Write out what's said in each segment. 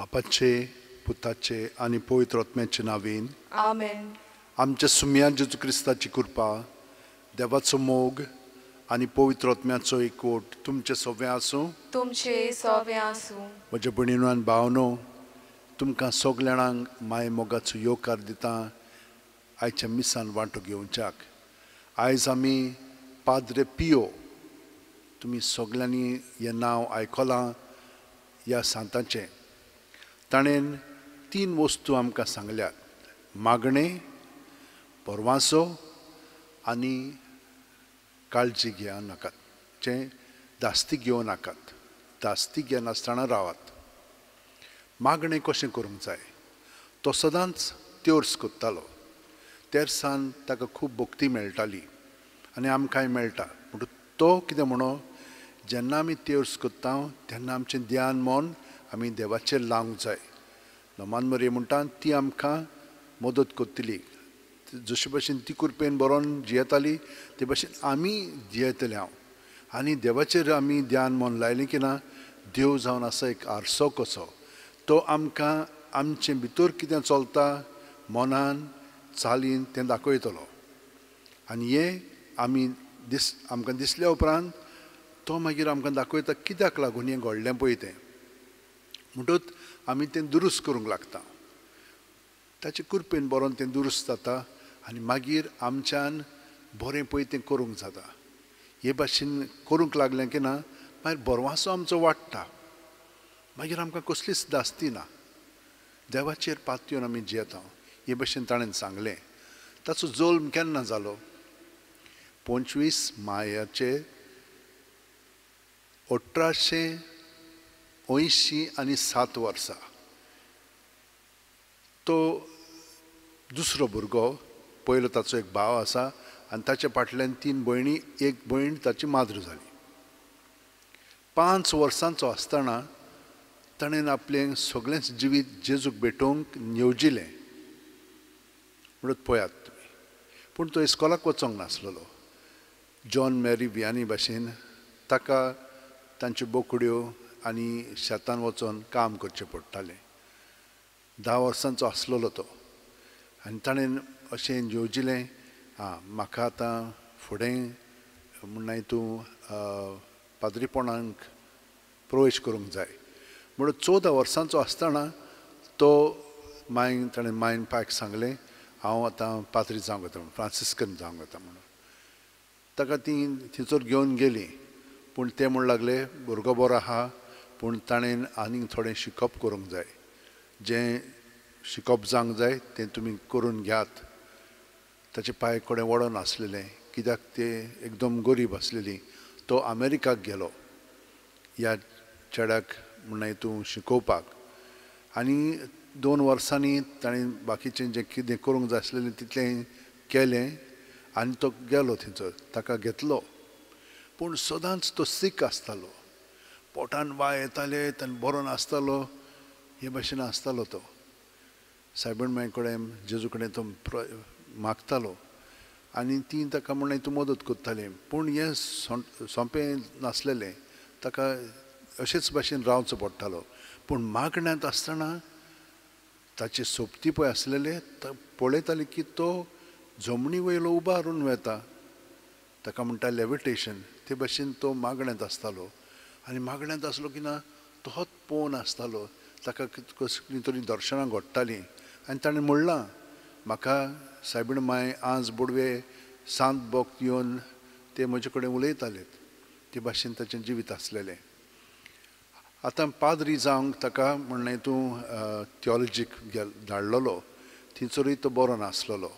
बापाचे पुताचे आणि पवित्र आत्म्याचे नावेन आमेन. आमच्या सुम्यान जेजू क्रिस्ताची कृपा देवाचो मोग आणि पवित्र आत्म्याचो एकवट तुमचे सगळे आसूं. तुमचे सवे आसूं. म्हजे भयणीनो आनी भावनो, तुमकां सगळ्यांक माय मोगाचो येवकार दिता आयच्या मिसान वांटो घेवच्याक. आयज आमी पाद्रे पियो, तुमी सगळ्यांनी हें नांव आयकलां ह्या सांताचें. ताणें 3 वस्तू आमकां सांगल्यात: मागणें, परवांसो आनी काळजी घेवं नाकात. जें दास्ती घेवं नाकात, दास्ती घेनासतना रावात. मागणें कशें करूंक जाय? तो सदांच तेर्स कोत्तालो. तेर्सान ताका खूब भक्ती मेळटाली आनी आमकांय मेळटा. म्हणटूच तो कितें म्हणो, जेन्ना आमी तेर्स कोत्ता तेन्ना आमचें ध्यान मन आमी देवाचेर लावंक जाय. नमान मरी म्हणटा ती आमकां मदत करतली. जशे भशेन ती कृपेन बरोवन जियेताली ते भशेन आमी जियेतले हांव. आनी देवाचेर आमी ध्यान मन लायलें की ना, देव जावन आसा एक आरसो कसो. तो आमकां आमचे भितर कितें चलता मनान चालीन तें दाखयतलो. आनी हें आमकां दिसल्या उपरांत तो मागीर आमकां दाखयता कित्याक लागून हें घडलें पळय तें. म्हणटूच आमी तें दुरुस्त करूंक लागता. ताचे कृपेन बरोवन तें दुरुस्त जाता आनी मागीर आमच्यान बरें पळय तें करूंक जाता. हे भाशेन करूंक लागलें की ना, मागीर बरवासो आमचो वाडटा. मागीर आमकां कसलीच दास्ती ना. देवाचेर पातयेवन आमी जियेता. हे भशेन ताणें सांगलें. ताचो जल्म केन्ना जालो? 25 मायाचे 1887 वर्सा. तो दुसरो भुरगो, पयलो ताचो एक भाव आसा आनी ताचे फाटल्यान 3 भयणी, एक भयण ताची माद्र जाली. 5 वर्सांचो आसतना ताणें आपलें सगळेंच जिवीत जेजूक भेटोवंक येवजिलें. म्हणून पळयात तुमी. पूण तो इस्कॉलाक वचोंक नासलेलो. जॉन मॅरी वियानी भाशेन ताका तांच्यो बोकड्यो आनी शेतान वचोन काम करचें पडटालें. 10 वर्सांचो आसलेलो तो. आनी ताणें अशें येवजिलें, म्हाका आतां फुडें म्हणना तूं पाद्रीपणांक प्रवेश करूंक जाय. म्हणून 14 वर्सांचो आसतना तो ताणें मायन पायक सांगलें, हांव आतां पाद्री जावंक वता म्हणून, फ्रांसिस्कन जावंक वता म्हणून. ताका ती थंयसर घेवन गेली. पूण ते म्हण लागले, भुरगो बरो आहा पूण ताणें आनीक थोडें शिकप करूंक जाय. जें शिकप जावंक जाय तें तुमी करून घेयात. ताचे पांय कडेन वडोन आसलेलें, कित्याक ते एकदम गरीब आसलेली. तो अमेरिकाक गेलो ह्या चेड्याक म्हणना हितूं शिकोवपाक. आनी 2 वर्सांनी ताणें बाकीचें जें कितें करूंक जाय आसलेलें तितलें केलें आनी तो गेलो थंयसर. ताका घेतलो. पूण सदांच तो सीक आसतालो. पोटान वाय येताले, ताणें बरो नासतालो. हे भाशेन आसतालो तो. सायबीण माय कडेन जेजू कडेन तो मागतालो आनी ती ताका म्हणना हितूं मदत करताली. पूण हें सोंपें नासलेलें. ताका अशेच भाशेन रावचो पडटालो. पूण मागण्यांत आसतना ताचे सोबती पळय आसलेले पळयताले की तो जमनी वयलो उबारून वता. ताका म्हणटा लेविटेशन. ते भाशेन तो मागण्यांत आसतालो. आनी मागण्यांत आसलो की ना, तोच पळोवन आसतालो. ताका कसली तरी दर्शनां घडटालीं. आनी ताणें म्हणलां, म्हाका सायबीण माय आज बुडवे सांत भक्त येवन ते म्हजे कडेन उलयताले. ते भाशेन ताचें जिवीत आसलेलें. आतां पाद्री जावंक ताका म्हणना हितूं थियोलॉजीक धाडलेलो. थंयसरूय तो बरो नासलेलो.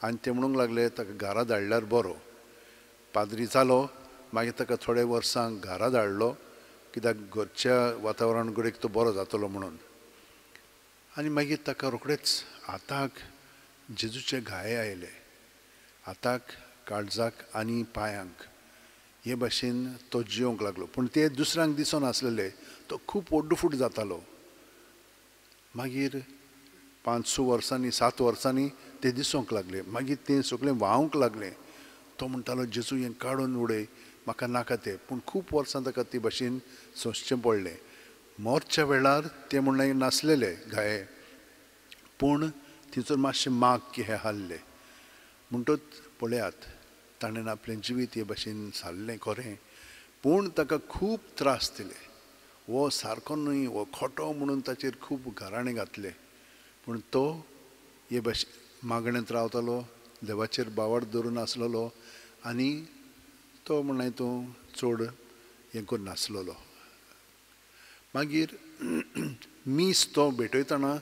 आनी ते म्हणूंक लागले ताका घरा धाडल्यार बरो. पाद्री जालो, मागीर ताका थोडे वर्सां घरा धाडलो, कित्याक घरच्या वातावरण कडेन तो बरो जातलो म्हणून. आनी मागीर ताका रोखडेच हाताक जेजूचे घाये आयले. हाताक, काळजाक आनी पांयांक. हे भाशेन तो जियोंक लागलो. पूण ते दुसऱ्यांक दिसोन आसलेले. तो खूब ओड्डफूट जातालो. मागीर 5-6 वर्सांनी 7 वर्सांनी ते दिसूंक लागले. मागीर तें सगळें व्हांवंक लागलें. तो म्हणटालो, जेजू हें काडून उडय, म्हाका नाका तें. पूण खूब वर्सां ताका ते भाशेन सोंसचें पडलें. मोरच्या वेळार ते म्हणून नासलेले गाये पूण तितून मातशें माग की हे हाल्ले म्हणटूच पळयात ताणें आपलें जिवीत हे भाशेन सारलें खरें पूण ताका खूब त्रास दिले वो सारको न्हय वो खोटो म्हणून ताचेर खूब घराणे घातले पूण तो हे भाशेन मागणेंत रावतालो देवाचेर बावड धरून आसलेलो आनी तो म्हणून हितूं चड हें करून नासलेलो मागीर मीस तो भेटयतना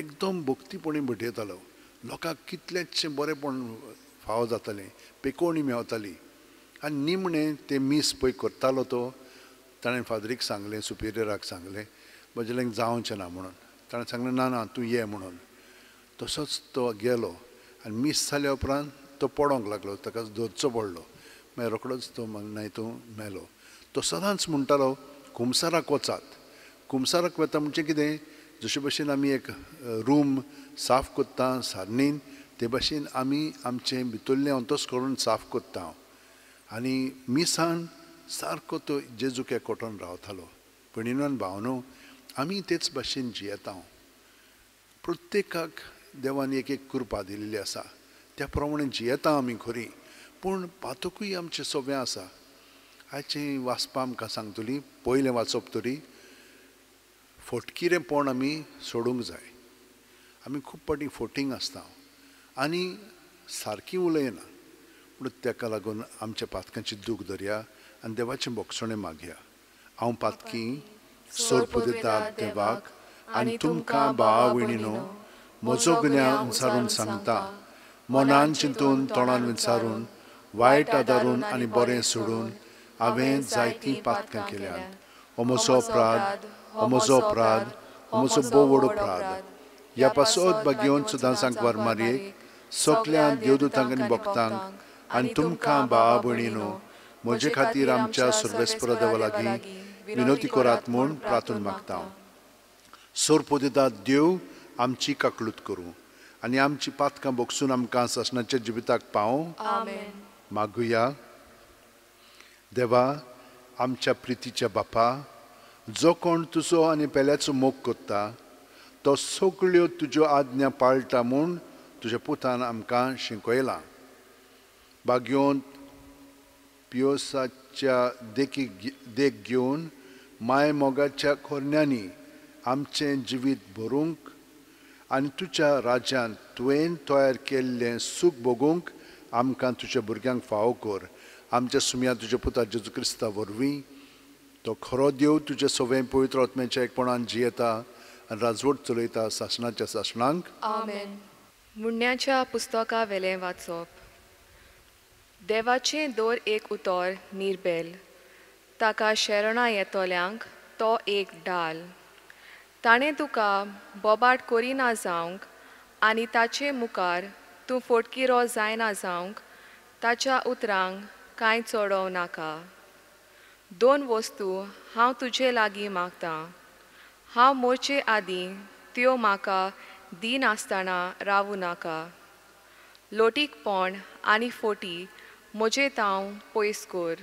एकदम भक्तीपणी भेटयतालो लोकांक कितलेशें बरेंपण फाव जातालें पेकोवणी मेवताली आनी निमणें तें मीस पळय करतालो तो ताणें फादरीक सांगलें सुपिरियराक सांगलें म्हजें जावचें ना म्हणून ताणें सांगलें ना ना तूं ये म्हणून तसोच तो गेलो आनी मीस जाल्या उपरांत तो पडोंक लागलो ताका धरचो पडलो मागीर रोखडोच तो हितूं मेलो तो सदांच म्हणटालो कुमसाराक वचात कुमसाराक वता म्हणजे कितें जशे भशेन आमी एक रूम साफ कोत्ता सान्नीन ते भाशेन आमी आमचें भितरलें अंतस्करण साफ कोत्ता आनी मिसान सारको तो जेजूके कोटोन रावतालो भयणीनो भावनो आमी तेच भाशेन जियेता प्रत्येकाक देवान एक एक कृपा दिलेली आसा त्या प्रमाणे जियेता आमी खरी पूण पातकूय आमचें सगळें आसा आयचें वाचपा आमकां सांगतली पयलें वाचप तरी फटकिरेपण आमी सोडूंक जाय आमी खूब पाटी फोटींग आसता आनी सारकी उलयना पूण ताका लागून आमच्या पातकांची दूख धरया आनी देवाचें बोगसणें मागया हांव पातकी सोर्प दिता देवाक आनी तुमकां भावा भयणीनो म्हजो गुन्यांव विचारून सांगता मनान चिंतून तोंडान विचारून वायट आदारून आनी बरें सोडून हांवें जायतीं पातकां केल्यात हो म्हजो अपराध हो म्हजो अपराध हो म्हजो बोव व्हड अपराध ह्या पासत बागेवन सुद्दां सांगवार मारयेक सगल्या देवदूतांक आनी भक्तांक आनी तुमकां भावा भयणीनो म्हजे खातीर आमच्या सर्वेस्परा देवा लागीं विनोती करात म्हूण प्रार्थना मागता सोर्प दिता देव आमची काकलूत करूं आनी आमची पातकां बोगसून आमकां सासणाच्या जिविताक पावों मागुया देवा आमच्या प्रितीच्या बापा जो कोण तुजो आनी पेल्याचो मोग कोत्ता तो सगळ्यो तुज्यो आज्ञा पाळटा म्हूण तुज्या पुतान आमकां शिकयलां बागयोन पियोसाच्या देख घेवन माय मोगाच्या खोरण्यांनी आमचें जिवीत भरूंक आनी तुज्या राज्यांत तुवें तयार केल्लें सूख भोगूंक आमकां तुज्या भुरग्यांक फावो कर आमच्या सुमया तुज्या पुता जेजू क्रिस्ता वरवीं तो खरो देव तुजे सगळें पवित्र आत्म्याच्या एकपणान जियेता आनी राजवट चलयता सासणाच्या सासणांक आमेन. मुन्याच्या पुस्तका वेलें वाचप देवाचें दोर एक उतर निर्बेल ताका शरणा येतोल्यांक तो एक डाल ताणें तुका बोबाट करिना जावंक आनी ताचे मुखार तूं फोटकिरो जायना जावंक ताच्या उतरांक कांय चोडोव नाका दोन वस्तू हांव तुजे लागीं मागतां हांव मोरचे आदीं त्यो म्हाका दिन आसतना रावूं नाका लोटीकपण आनी फोटी म्हजे तांव पयस कर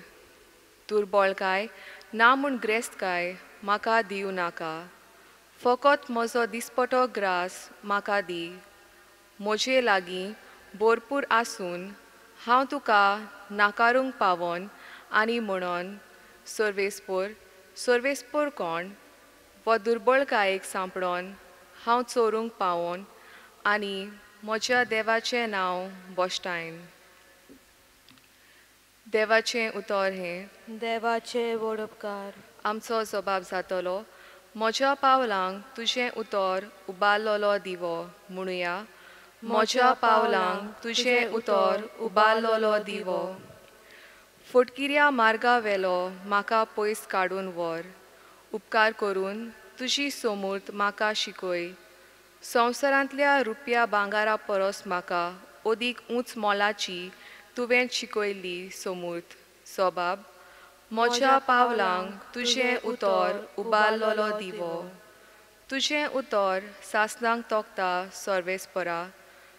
दुर्बळकाय ना म्हूण ग्रेस्तकाय म्हाका दिवं नाका फकत म्हजो दिसपटो ग्रास म्हाका दी म्हजे लागीं भरपूर आसून हांव तुका नाकारूंक पावोन आनी म्हणोन सर्वेस्पोर कोण वो दुर्बळकायेक सांपडोन हांव चोरूंक पावोन आनी म्हज्या देवाचें नांव बोश्टायन देवाचें उतर हें देवाचे व्हड उपकार आमचो जबाब जातलो म्हज्या पावलांक तुजें उतर उबारलोलो दिवो म्हणुया म्हज्या पावलांक तुजें उतर उबारलोलो दिवो फटकिऱ्या मार्गा वेलो म्हाका पयस काडून व्हर उपकार करून तुजी समूर्त म्हाका शिकय संवसारांतल्या रुपया भांगारा परस म्हाका ओदीक उंच मोलाची तुवें शिकयल्ली समूर्त सोबाब म्हज्या पावलांक तुजें उतर उबारलोलो दिवो तुजें उतर सासणांक तोखता सर्वेस्परा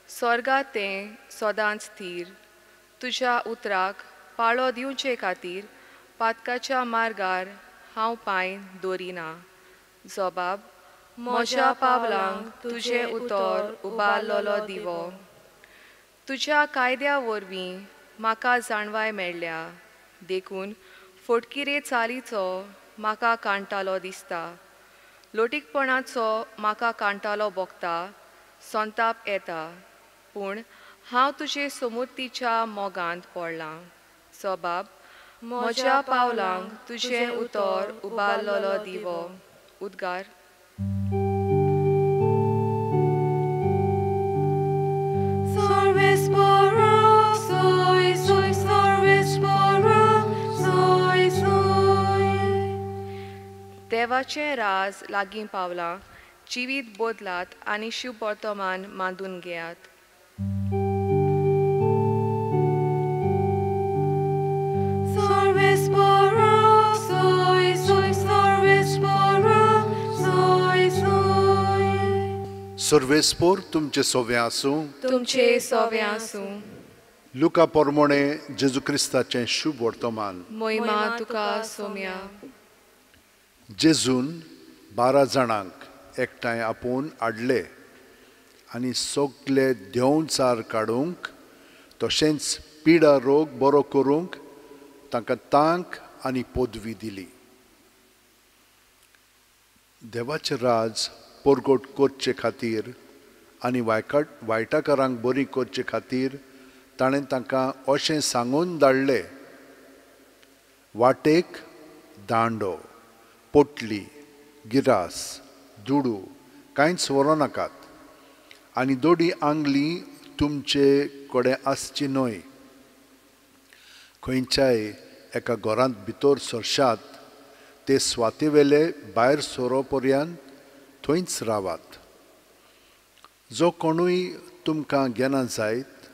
स्वर्गांत तें सदांच स्थिर तुज्या उतराक पाळो दिवचे खातीर पातकाच्या मार्गार हांव पांय दवरिना जबाब म्हज्या पावलांक तुजे उतर उबारलोलो दिवो. तुज्या कायद्या वरवीं म्हाका जाणवाय मेळ्ळ्या, देखून फटकिरे चालीचो म्हाका कांटालो दिसता. लोटीकपणाचो म्हाका कांटालो भोगता, संताप येता, पूण हांव तुजे समृद्धीच्या मोगांत पडलां. जबाब म्हज्या पावलांक तुजे उतर उबारलोलो दिवो. उद्गार देवाचें राज लागीं पावलां, जिवीत बदलात आनी शुभ वर्तमान मांडून घेयात. सर्वेस्पोर तुमचे सोवे आसूं. तुमचे सोवे आसूं. लुका पोरमोणे जेजू क्रिस्ताचें शुभ वर्तमान. मोहिमा तुका सोम्या. जेजून 12 जाणांक एकठांय आपोवन हाडले आनी सगळे देंवचार काडूंक तशेंच पिडा रोग बरो करूंक तांकां तांक आनी पदवी दिली. देवाचें राज परगट करचे खातीर आनी वायटाकारांक बरी करचे खातीर ताणें तांकां अशें सांगून धाडलें, वाटेक दांडो, पोटली, गिरास, दुडू कांयच व्हरों नाकात आनी दोडी आंगली तुमचे कडेन आसची न्हय. खंयच्याय एका घरांत भितर सरशात ते स्वातेवेले भायर सोरो पर्यंत थंयच रावात. जो कोणूय तुमकां घेना जायत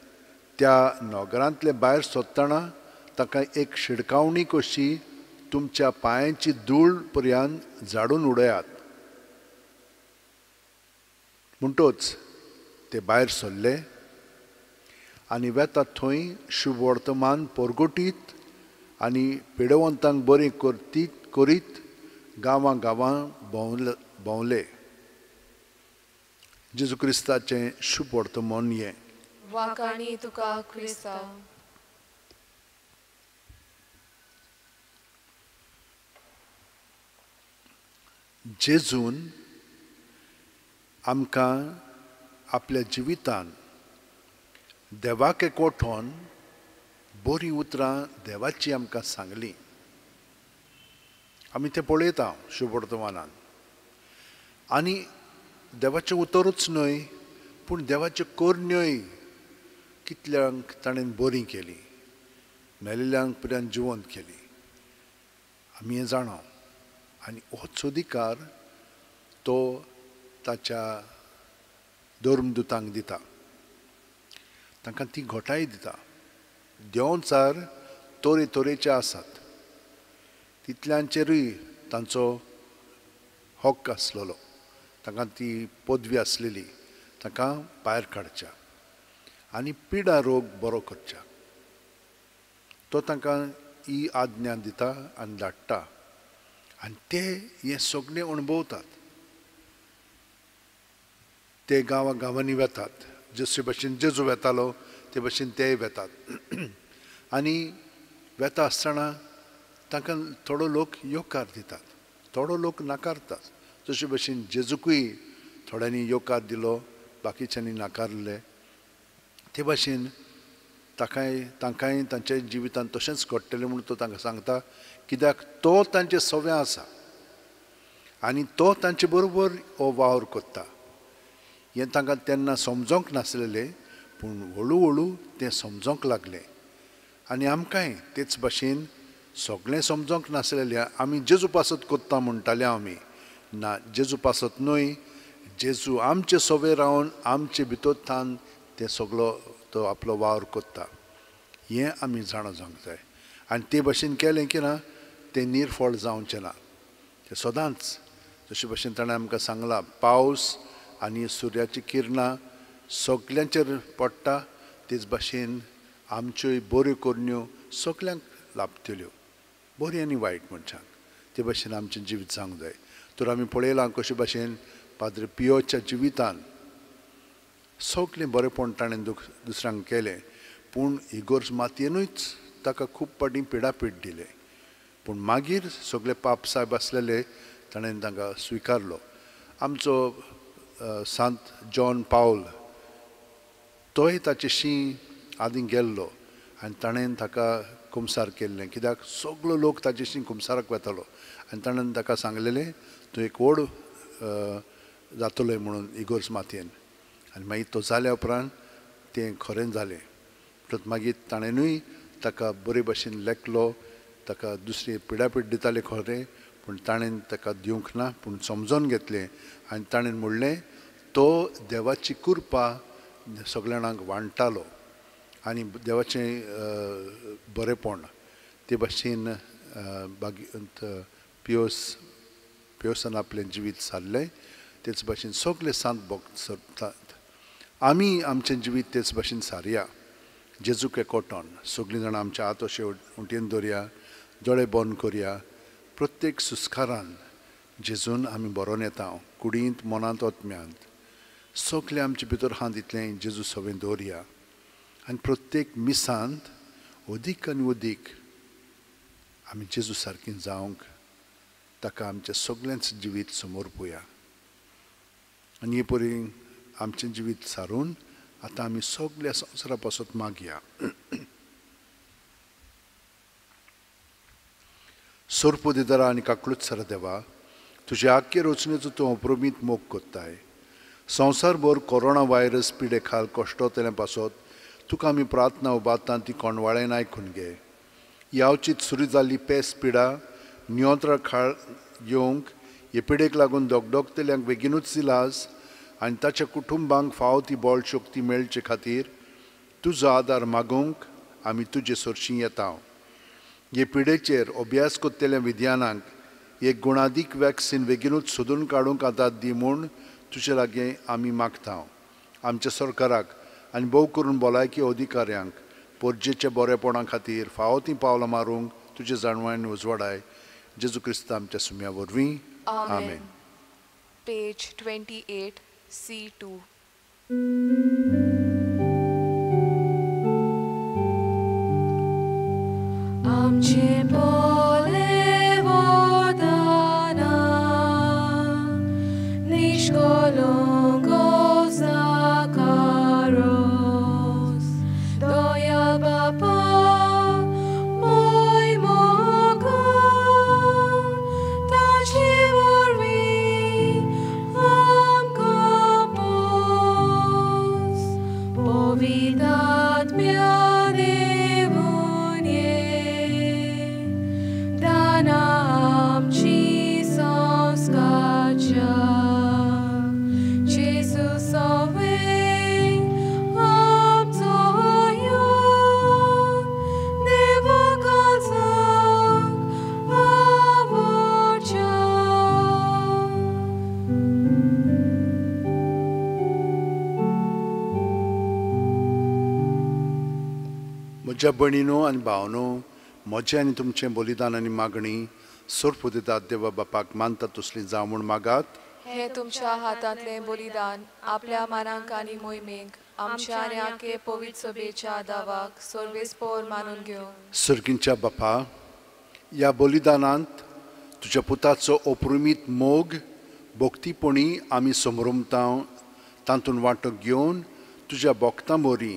त्या नोगरांतले भायर सोदतना ताका एक शिडकावणी कशी तुमच्या पांयांची धूळ पर्यंत झाडून उडयात. म्हणटच ते भायर सरले आनी वेतात थंय शुभ वर्तमान परगटीत आनी पिडवंतांक बरें करीत गांवां गांवां भोंवले. जेजू क्रिस्ताचें शुभ वर्तमान हें. वाकाणी तुका क्रिस्ता. जेजून आमकां आपल्या जिवितान देवाक एकवटोन बरीं उतरां देवाची आमकां सांगलीं. आमी तें पळयता शुभ वर्तमानान. आनी देवाचें उतरूच न्हय पूण देवाच्यो करण्योय कितल्यांक ताणें बरीं केलीं, मेलिल्ल्यांक पर्यंत जिवंत केलीं. आमी हें जाणा आनी होच अधिकार तो ताच्या धर्मदुतांक दिता, तांकां ती घोटाय दिता. देंवचार तरेतरेचे आसात, तितल्यांचेरूय तांचो हक्क आसलेलो, तांकां ती पदवी आसलेली, तांकां भायर काडच्या आनी पिडा रोग बरो करच्या. तो तांकां ही आज्ञा दिता आनी धाडटा आनी ते हें सगळें अणभवतात. ते गांवां गांवांनी वेतात, जशे भशेन जेजू वेतालो ते भशेन तेय वेतात. आनी वेता आसतना तांकां थोडो लोक योकार दितात, थोडो लोक नाकारतात. जशे भशेन जेजूकूय थोड्यांनी योकार दिलो, बाकीच्यांनी नाकारले. ते भशेन तांकांय तांच्या जिवितांत तशेंच घडटलें म्हणून तो तांकां सांगता, कित्याक तो तांचे सवें आसा आनी तो तांचे बरोबर हो वावर करता. हें तांकां तेन्ना समजोंक नासलेलें पूण हळू हळू तें समजोंक लागलें. आनी आमकांय तेच भशेन सगळें समजोंक नासलेलें. आमी जेजू पासत कोत्ता म्हणटाले आमी, ना, जेजू पासत न्हय. जेजू आमचे सवें रावन आमचे भितर थान तें सगळो तो आपलो वावर कोत्ता. हें आमी जाणा जावंक जाय. आनी ते भशेन केलें की ना तें निर्फळ जावचें ना. तें सदांच जशे भशेन ताणें आमकां सांगलां, पावस आनी सुर्याची किरणां सगल्यांचेर पडटा, तेच भशेन आमच्योय बऱ्यो करण्यो सगल्यांक लाभतल्यो, बरी आनी वायट मनशांक. ते भाशेन आमचें जिवीत जावंक जाय. तर आमी पळयलां कशे भाशेन पाद्री पियोच्या जिवितान सगळें बरेंपण ताणें दुसऱ्यांक केलें, पूण इगोर्ज मातयेनूच ताका खूब पाटी पिडापीड दिले. पूण मागीर सगळे पाप साहेब आसलेले ताणें तांकां स्विकारलो. आमचो सांत जॉन पावल तोय ताचे शीं आदीं गेल्लो आनी ताणें ताका कुमसार केल्लें, कित्याक सगळो लोक ताचे शीं कुमसाराक वतालो आनी ताणें ताका सांगलेलें तूं एक व्हड जातलोय म्हणून इगोर्ज मातयेन. आनी मागीर तो जाल्या उपरांत तें खरें जालें. मागीर ताणेंनूय ताका बरे भाशेन लेखलो, ताका दुसरी पिडापीड दिताले खरें, पूण ताणें ताका दिवंक ना, पूण समजोन घेतलें आनी ताणें म्हणलें तो देवाची कृपा सगळ्या जाणांक वांटतालो आनी देवाचें बरेंपण ते भाशेन पियोसान आपलें जिवीत सारलें. तेच भाशेन सगळे सांत भक्त सरतात. आमी आमचें जिवीत तेच भाशेन सारया, जेजूक एकवटोन सगळीं जाणां आमचे हात अशे उंटेन दवरया, दोळे बंद करया. प्रत्येक सुस्कारान जेजून आमी बरोवन येता, कुडींत मनांत ओतम्यांत सगळे आमचे भितर हात इतलें जेजू सवें दवरया आनी प्रत्येक मिसांत अदीक आनी अदीक आमी जेजू सारकीं जावंक ताका आमचें सगळेंच जिवीत समोर पळोवया. आनी हे परी आमचें जिवीत सारून आतां आमी सगळ्या संवसारा पासत मागया. सोरपोदिदारा आनी काकूळच सर देवा, तुजे आख्खे रचनेचो तूं अप्रमीत मोग कोत्ताय. संवसारभर कोरोना व्हायरस पिडे खाल कश्टोतलें पासत तुका आमी प्रार्थना उबारता ती कोणवाळेन आयकून घे. यावचीत सुरू जाल्ली पेस्त पिडा नियंत्रण खाळ येवंक हे पिडेक लागून दोगदोगतल्यांक बेगीनूच इलाज आनी ताच्या कुटुंबांक फावो ती बळ शक्ती मेळचे खातीर तुजो आदार मागूंक आमी तुजे सरशीं येता. हे पिडेचेर अभ्यास कोत्तेल्या विद्यानांक एक गुणादीक वॅक्सीन बेगीनूच सोदून काडूंक आदार दी म्हूण तुजे लागीं आमी मागता. आमच्या सरकाराक आनी भोव करून भलायकी अधिकाऱ्यांक पोरजेच्या बरेपणा खातीर फावो ती पावलां मारूंक तुजे जाणवान उजवाडाय. जेजू क्रिस्त आमच्या सुम्या वरवीं. आमेन. Page 28, C2. आमचे पोले वोदाना निष्कलंक Zakaros doya Bapa mój mogo taci vorwi amkapos powidat miane wunie dana amci संस्काच्या Jezusowej obcoją niewokacach awocia. म्हज्या भयणीनो आनी भावनो, म्हजें आनी तुमचें बलिदान आनी मागणी सोरपोदितात देवा बापाक मानता तसली जावं म्हूण मागात. हे तुमच्या हातांतलें बलिदान आपल्या मानांक आनी मोहिमेक आमच्या आनी आख्खे पवित्र सभेच्या दावाक सर्वेस्पोर मानून घेवं. सर्गींच्या बापा, ह्या बलिदानांत तुज्या पुताचो अप्रमीत मोग भक्तीपणी आमी समरुमता तातूंत वांटो घेवन तुज्या भक्तां मोरी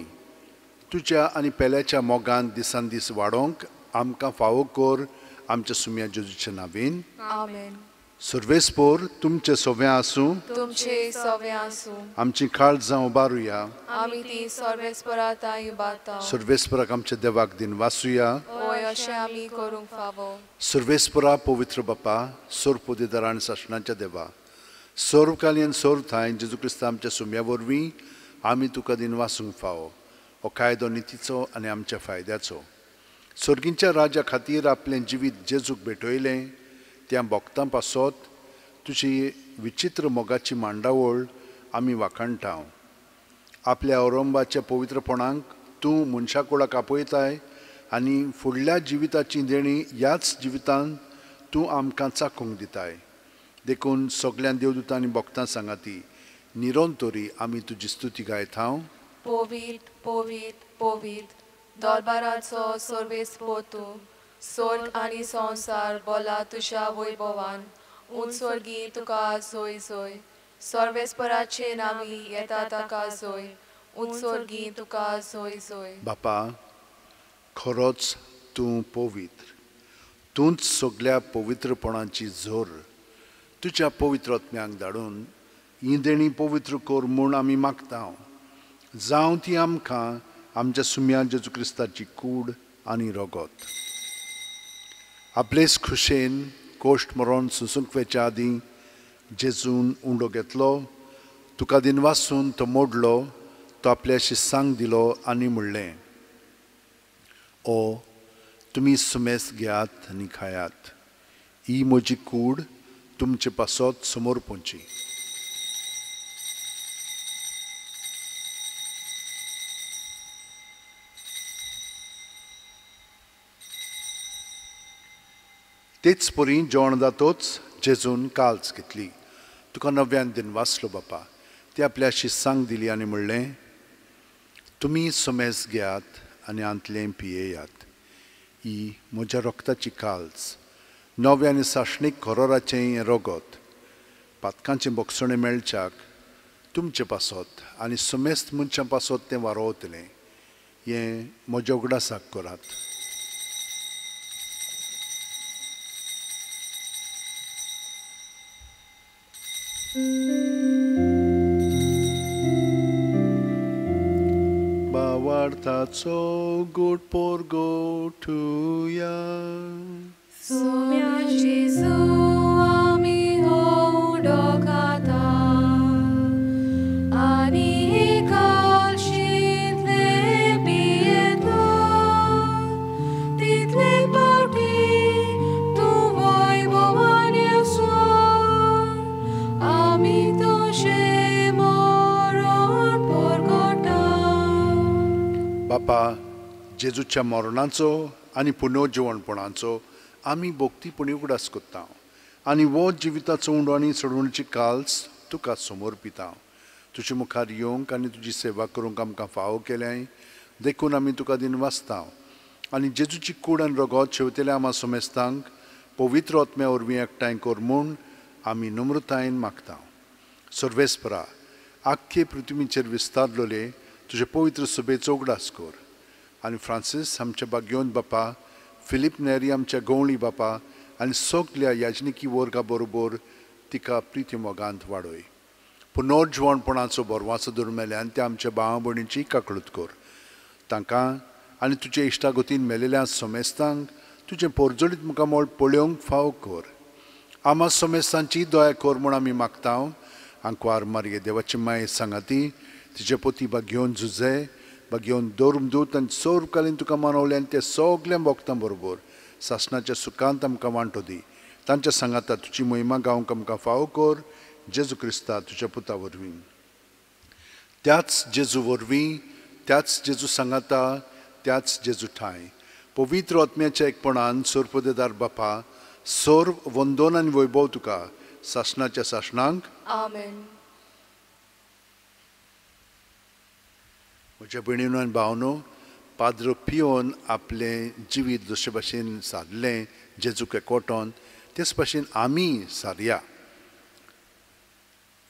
तुज्या आनी पेल्याच्या मोगान दिसान दीस वाडोवंक आमकां फावो कर. आमच्या सुम्या जेजूच्या नांवेन. आमेन. सर्वेस्पोर तुमचे सवें आसूं. तुमचे सवें आसूं. आमची काळजां उबारुया. आमी ती सर्वेस्पराताय उबारता. सर्वेस्पराक आमच्या देवाक दिन वासुया. होय अशें आमी करूंक फावो. सर्वेस्परा पवित्र बापा, सोरपोदिदार आनी शासनाच्या देवा, सर्वकालीन सोरथाय जेजू क्रिस्त आमच्या सुम्या वरवीं आमी तुका दिन वासूंक फावो. हो कायदो नितीचो आनी आमच्या फायद्याचो. सर्गींच्या राजा खातीर आपलें जिवीत जेजूक भेटयलें त्या भक्तां पासत तुजी विचित्र मोगाची मांडावळ आमी वाखाणटा. आपल्या औरंगाबादच्या पवित्रपणांक तूं मनशा कुळाक आपयताय आनी फुडल्या जिविताची देणी ह्याच जिवितांत तूं आमकां चाखूंक दिताय देखून सगळ्या देवदूतांनी भक्तां सांगाती निरंतरी आमी तुजी स्तुती गायतां Povit, povit, povit, दरबाराचो सर्वेस्पोतू स्वर्ग आनी संसार बोला तुझ्या वैभवान उत्सर्गी तुका जोय जोय सर्वेस्पराचे नावी येता ताका जोय उत्सर्गी तुका जोय जोय बापा खरोच तूं पवित्र तूंच सगळ्या पवित्रपणाची झोर तुज्या पवित्र आत्म्याक धाडून ही देणी पवित्र कर म्हूण आमी मागता जावं ती आमकां आमच्या सुम्या जेजू क्रिस्ताची कूड आनी रगत आपलेच खुशेन कोश्ट मरण सुसूंक वेच्या आदीं जेजून उंडो घेतलो तुका दिन वासून तो मोडलो तो आपल्या शिस्सांक दिलो आनी म्हणलें ओ तुमी सुमेस घेयात आनी खायात ही म्हजी कूड तुमचे पासत समोर पोंची तेच परी जेवण जातोच जेजून काल्स घेतली तुका नव्यान दिन वाचलो बापा ते आपल्या शिस्सांक दिली आनी म्हणलें तुमी सुमेस घेयात आनी आंतलें पियेयात ही म्हज्या रक्ताची काल्स नवे आनी साशणीक खरोराचें हें रगत पातकांचें बोगसणें मेळच्याक तुमचे पासत आनी सुमेस्त मनशां पासत तें वारोवतलें हें म्हज्या उगडासाक करात Bawartaco good porgo tuya Sumia Jesu ami houdokata Ani kal shitle pieto Title pauti tu voi bovania son Ami to shemoron porgota बापा जेजूच्या मरणाचो आनी पुनर्जीवणपणाचो आमी भोक्तीपणी उगडास कोत्ता आनी वो जिविताचो उंडो आनी सडवणीची काल्स तुका समोर पिता तुजे मुखार येवंक आनी तुजी सेवा करूंक आमकां फावो केल्याय देखून आमी तुका दिन वाचता आनी जेजूची कूड आनी रगत शेवतेल्या आमा सोमेस्तांक पवित्र आत्म्या वरवीं एकठांय कर म्हूण आमी नम्रतायेन मागता सर्वेस्परा आख्खे पृथ्वीचेर विस्तारलोले तुजे पवित्र सभेचो उगडास कर आनी फ्रांसीस आमच्या बाग्योन बापा फिलीप नेरी आमच्या गवळी बापा आनी सगल्या याजनिकी वर्गा बरोबर तिका प्रिती मोगांत वाडय पुनर्जीवणपणाचो बरवाचो दुर्मेल्यान त्या आमच्या भावा भयणीची काकळूत कर तांकां आनी तुजे इश्टागतीन मेलेल्या सोमेस्तांक तुजें पोरजोळीत मुखामोळ पळोवंक फाव कर आमा सोमेस्तांची दया कर म्हूण आमी मागता आंकवार मारये देवाची माय सांगाती तिचे पोती बाग्योन झुजे बाग्योन दोरम दूत आनी सोरकालीन तुका मानवले आनी ते सगल्या भक्तां बरोबर सासणाच्या सुखांत आमकां वांटो दी तांच्या सांगाता तुजी महिमा गावंक आमकां फावो कर जेजू क्रिस्ता तुज्या पुता वरवीं त्याच जेजू वरवीं त्याच जेजू सांगाता त्याच जेजू ठाय पवित्र आत्म्याच्या एकपणान सोरपदेदार बापा सोर्व वंदन आनी वैभव तुका सासणाच्या सासणांक Amen. म्हज्या भयणीनो आनी भावनो पाद्रो पियोन आपलें जिवीत जशे भाशेन सारलें जेजूक एकवटोन तेच भाशेन आमी सारया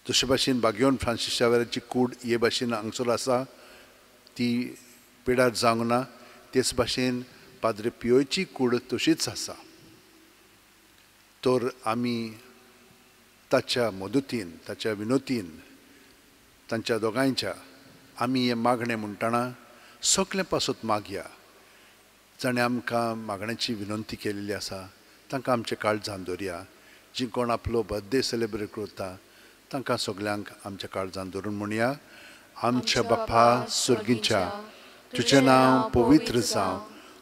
जशे भाशेन बाग्योन फ्रांसीस शावेराची कूड हे भाशेन हांगसर आसा ती पिडार जावंक ना तेच भाशेन पाद्रे पियोची कूड तशीच आसा तर आमी ताच्या मदतीन ताच्या विनोतीन तांच्या दोगांयच्या आमी हें मागणें म्हणटना सगळे पासत मागया जाणें आमकां मागण्याची विनंती केलेली आसा तांकां आमचे काळजांत दवरया जी कोण आपलो बर्थडे सेलेब्रेट करता तांकां सगल्यांक आमच्या काळजांत धरून म्हणया आमच्या बापा सुर्गीच्या तुजें नांव पवित्र जावं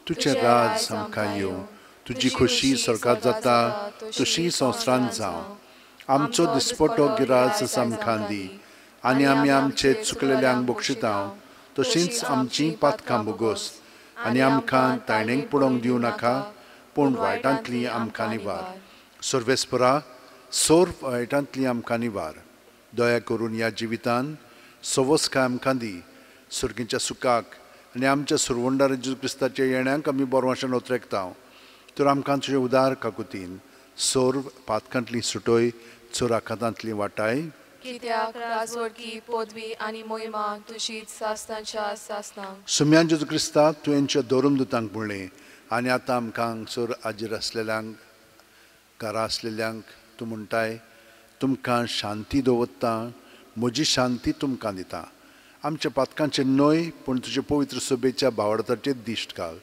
तुजें राज आमकां येवं तुजी खोशी स्वर्गांत जाता तशी संवसारांत जावं आमचो दिसपटो गिराज आमकां दी आनी आमी आमचे चुकलेल्यांक बक्षिता तशींच आमची पातकां बोगोस आनी आमकां तायणेक पडोवंक दिवं नाका पूण वायटांतली आमकां निवार सर्वेस्परा सोर वायटांतली आमकां निवार दया करून ह्या जिवितान सवस काय आमकां दी सुर्गीच्या सुखाक आनी आमच्या सुरवंडार जेजू क्रिस्ताच्या येण्याक आमी बोरवांशान उतरेकता तर आमकां तुजे उदार काकुतीन सोर पातकांतली सुटोय चोर आखातांतली वाटाय कित्याक राजवडकी पदवी आनी मोहिमा तुजीच सासनाच्या सासनांक सुम्यान जेजू क्रिस्ता तुवेंच्या दोरून दुतांक म्हणलें आनी आतां आमकां चोर आजीर आसलेल्यांक घरा आसलेल्यांक तूं म्हणटाय तुमकां शांती दवरता म्हजी शांती तुमकां दिता आमच्या पातकांचे न्हय पूण तुजे पवित्र सभेच्या भावार्थाचेर दिश्ट घाल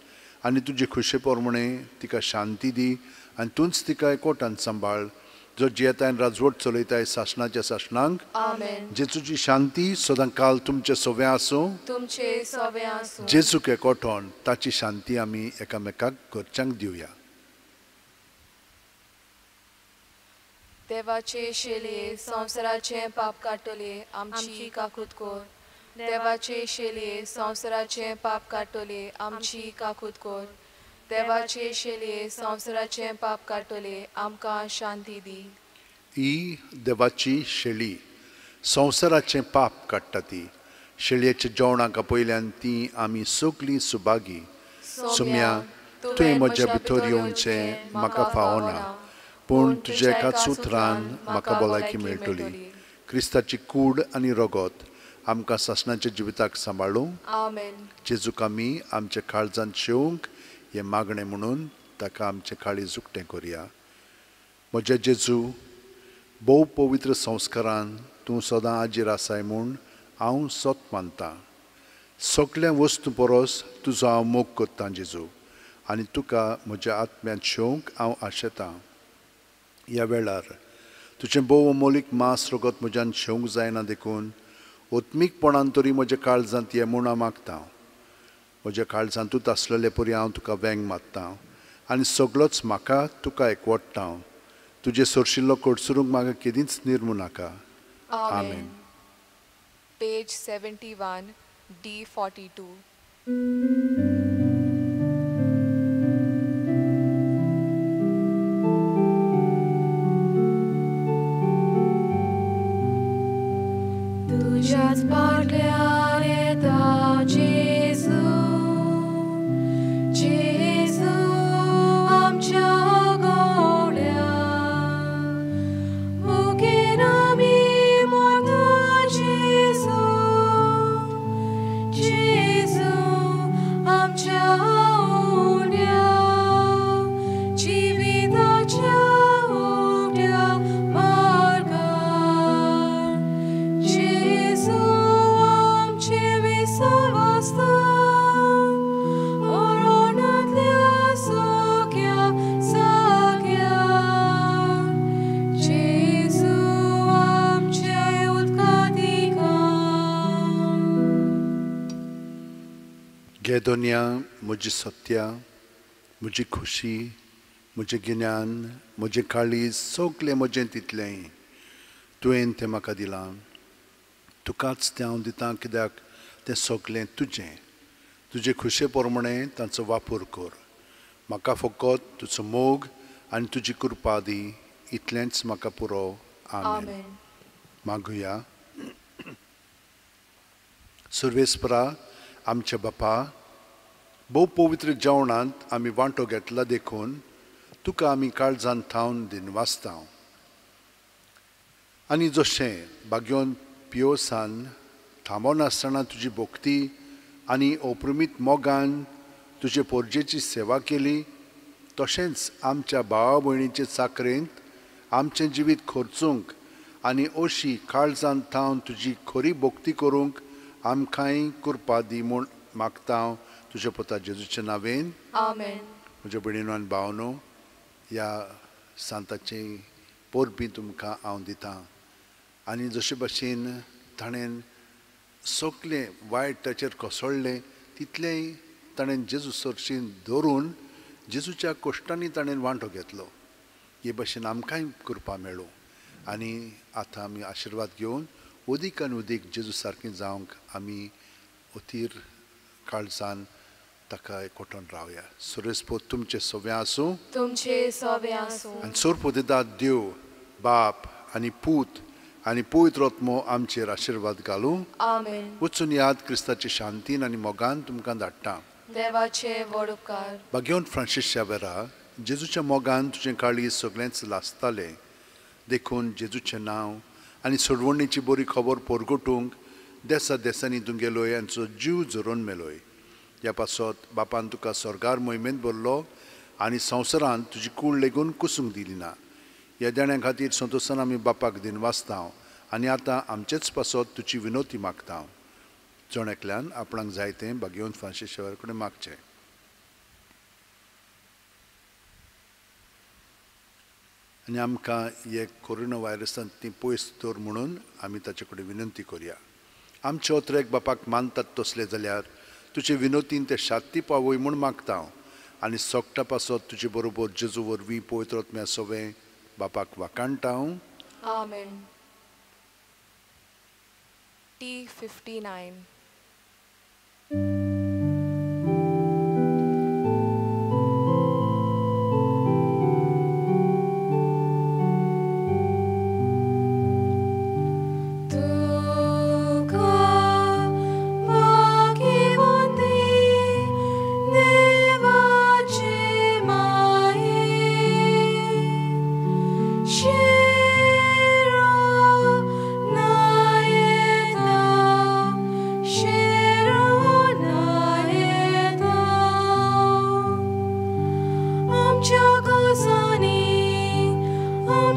आनी तुजे खुशे पोरमणे तिका शांती दी आनी तूंच तिका एकवटान सांबाळ जो जियेतायन राजवट चलयताय सासणाच्या सासणांक आमेन जेजूची शांती सदां काल तुमचे सोव्या आसूं तुमचे सवे आसूं जेजूक एकवटोन ताची शांती आमी एकामेकाक घरच्यांक दिवया देवाचे शेलये संवसाराचे पाप काडटले आमची काकूत कोर देवाचे शेलये संवसाराचे पाप काडटले आमची काकूत कोर देवाचे शेलये संवसाराचे पाप काडटले आमकां शांती दी ही देवाची शेळी संवसाराचें पाप काडटा ती शेळयेच्या जेवणाक पयल्यान ती आमी सगलीं सुभागी सुम्या तुवें म्हज्या भितर येवचें म्हाका फावना पूण तुज्या एकाच उतरान म्हाका भलायकी मेळटली क्रिस्ताची कूड आनी रगत आमकां सासणाच्या जिविताक सांबाळूं आमेन जेजूक आमी आमच्या काळजांत शेवंक हें मागणें म्हणून ताका आमचें काळीज उक्तें करुया म्हज्या जेजू भोव पवित्र संस्कारान तूं सदां आजीर आसाय म्हूण हांव सत मानतां सगळ्या वस्तू परस तुजो हांव मोग करतां जेजू आनी तुका म्हज्या आत्म्यांत शेवंक हांव आशेतां ह्या वेळार तुजें भोव अमोलीक मांस रगत म्हज्यान शेवंक जायना देखून ओत्मीकपणान तरी म्हज्या काळजांत ये म्हूण हांव मागतां म्हज्या काळजांतूच आसलेले परी हांव तुका वेंग मागतां आनी सगळोच म्हाका तुका एकवटतां तुजे सोरशिल्लो कडसुरूंक म्हाका केदींच निर्मू नाका आमेन पेज 71 D42 तुझ्याच पाटल्यार येता जेजू जेजू आमच्या गोड्या मुखेन आमी मोरता जेजू जेजू आमच्या उण्या जिविताच्या उक्त्या मार्गार जेजू आमचे विसवास्ता ओरोनांतल्या सगळ्या जाग्यार जेजू आमचे उदकाधिकार गेदोनिया म्हजी सत्या म्हजी खुशी म्हजें गिन्यान म्हजें काळीज सगळें म्हजें तितलें तुवें तें म्हाका दिलां तुकाच तें हांव दितां कित्याक तें सगळें तुजें तुजे खुशे पोरमणें तांचो वापर कर म्हाका फकत तुजो मोग आनी तुजी कृपा दी इतलेंच म्हाका पुरो आमेन आमेन मागुया सर्वेस्परा आमच्या बापा भोव पवित्र जेवणांत आमी वांटो घेतला देखून तुका आमी काळजांत थावन दिनवासता आनी जशें बागयोन पियोसान थांबोनासतना तुजी भोक्ती आनी अप्रमीत मोगान तुजे पोरजेची सेवा केली तशेंच आमच्या भावा भयणीचे चाकरेंत आमचें जिवीत खर्चूंक आनी अशी काळजांत थावन तुजी खरी भोक्ती करूंक आमकांय कृपा दी म्हूण मागता हांव तुज्या पुता जेजूच्या नांवेन आमेन म्हज्या भयणीनो आनी भावनो ह्या सांताची पोरबी तुमकां हांव दितां आनी जशे भाशेन ताणें सगळें वायट ताचेर कोसळ्ळें तितलेंय ताणें जेजू सरशीन धरून जेजूच्या कश्टांनी ताणें वांटो घेतलो हे भाशेन आमकांय कृपा मेळूं आनी आतां आमी आशिर्वाद घेवन उदीक आनी उदीक जेजू सारकें जावंक आमी अतीर काळजान ताका एकवटून रावया. सुरेस्पो तुमचे सव्या आसूं तुमचे सवे आसूं आनी सोरपोदिता देव बाप आनी पूत आनी पवित्र आत्मो आमचेर आशिर्वाद घालूं. आमेन. वचून याद क्रिस्ताची शांतीन आनी मोगान तुमकां धाडटा. देवाचे व्हड उपकार. भाग्यवंत फ्रांसीसच्या वेळा जेजूच्या मोगान तुजें काळीज सगळेंच लासतालें देखून जेजूचें नांव आनी सोडवणीची बरी खबर परगटूंक देसा देसांनी तुमगेलोय आनी जीव झरोवन मेलोय. ह्या पासत बापान तुका स्वर्गार मोहिमेंत भरलो आनी संवसारांत तुजी कूड लेगून कुसूंक दिली ना. ह्या देण्या खातीर संतोशान आमी बापाक दिन वाचता आनी आतां आमचेच पासत तुजी विनोती मागता. जण एकल्यान आपणाक जाय तें भाग्यवंत फ्रांसीस कडेन मागचें. आनी आमकां हे कोरोना वायरसांत ती पयस दवर म्हणून आमी ताचे कडेन विनंती करुया. आमचे ओत्रेक बापाक मानतात तसले जाल्यार तुजे विनोतीन ते शांती पावय म्हूण मागता आनी सोगटा पासत तुजे बरोबर जेजू वरवीं पवित्र आत्म्या सवें बापाक वाकाणटा. आमेन. T59.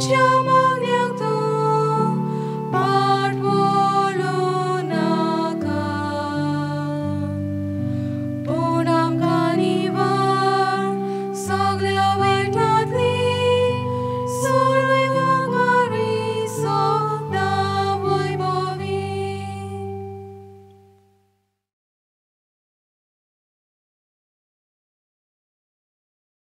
Your